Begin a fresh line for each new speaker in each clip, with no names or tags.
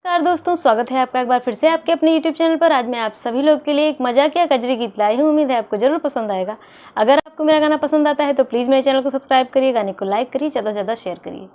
नमस्कार दोस्तों, स्वागत है आपका एक बार फिर से आपके अपने YouTube चैनल पर। आज मैं आप सभी लोग के लिए एक मजाकिया कजरी गीत लाई हूँ। उम्मीद है आपको जरूर पसंद आएगा। अगर आपको मेरा गाना पसंद आता है तो प्लीज़ मेरे चैनल को सब्सक्राइब करिए, गाने को लाइक करिए, ज़्यादा से ज़्यादा शेयर करिए।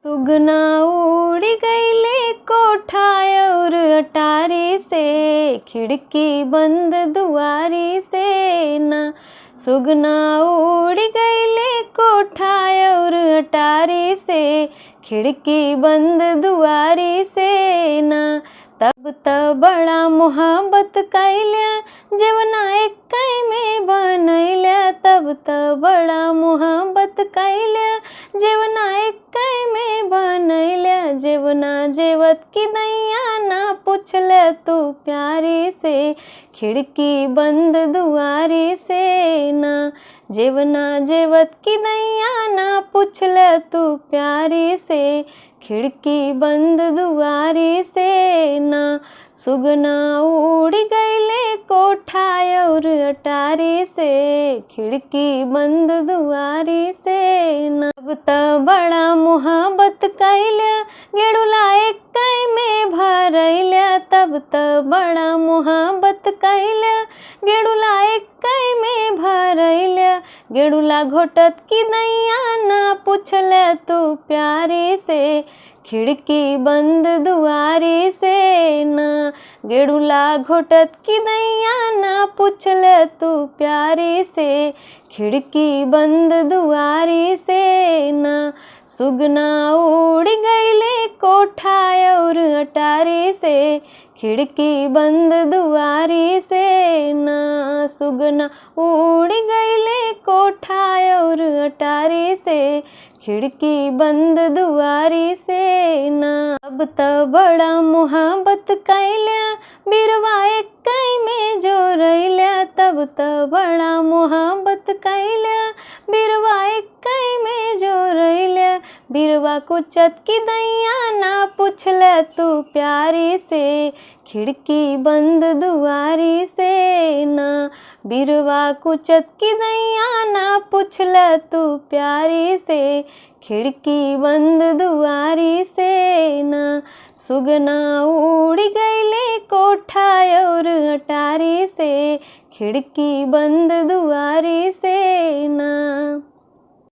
सुगना उड़ी गईले कोठा और अटारी से, खिड़की बंद दुआरी से ना। सुगना उड़ी गईले कोठा और अटारी से, खिड़की बंद दुआरी से ना। तब त बड़ा मोहब्बत कैल्या, जेवना एक में बनैल्या। तब त बड़ा मोहब्बत कैल्या, जेवना एक में बनैल्या। जेवना जेवत की दैया ना पूछले तू प्यारी से, खिड़की बंद दुआरी से ना। जेवना जेवत की दैया ना पूछले तू प्यारी से, खिड़की बंद दुआरी से ना। सुगना उड़ी गईले कोठा और अटारी से, खिड़की बंद दुआरी से ना। अब त बड़ा मोहब्बत कैल्या, गेड़ुला एक में भरैल्या। तब त बड़ा मोहब्बत कैल्या, गेड़ुला एक में भरैल्या। गेड़ुला घोटत की दैया ना पूछले तू प्यारी से, खिड़की बंद दुआरी से ना। गेड़ुला घोटत की दैया ना पूछले तू प्यारी से, खिड़की बंद दुआरी से ना। सुगना उड़ी गईले कोठा और अटारी से, खिड़की बंद दुआरी से ना। सुगना उड़ी गईले कोठा और अटारी से, खिड़की बंद दुआरी से ना। अब त बड़ा मोहब्बत कैल्या, बिरवा एक में जो रैल्या। तब त बड़ा मोहब्बत कैल्या, बिरवा एक में जो रैल्या। बिरवा कुचत की दैया ना पूछले तू प्यारी से, खिड़की बंद दुआरी से ना। बिरवा कुचत की दैया ना पूछले तू प्यारी से, खिड़की बंद दुआरी से ना। सुगना उड़ी गईले कोठा और अटारी से, खिड़की बंद दुआरी से ना।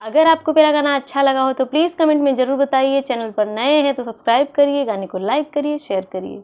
अगर आपको मेरा गाना अच्छा लगा हो तो प्लीज़ कमेंट में ज़रूर बताइए। चैनल पर नए हैं तो सब्सक्राइब करिए, गाने को लाइक करिए, शेयर करिए।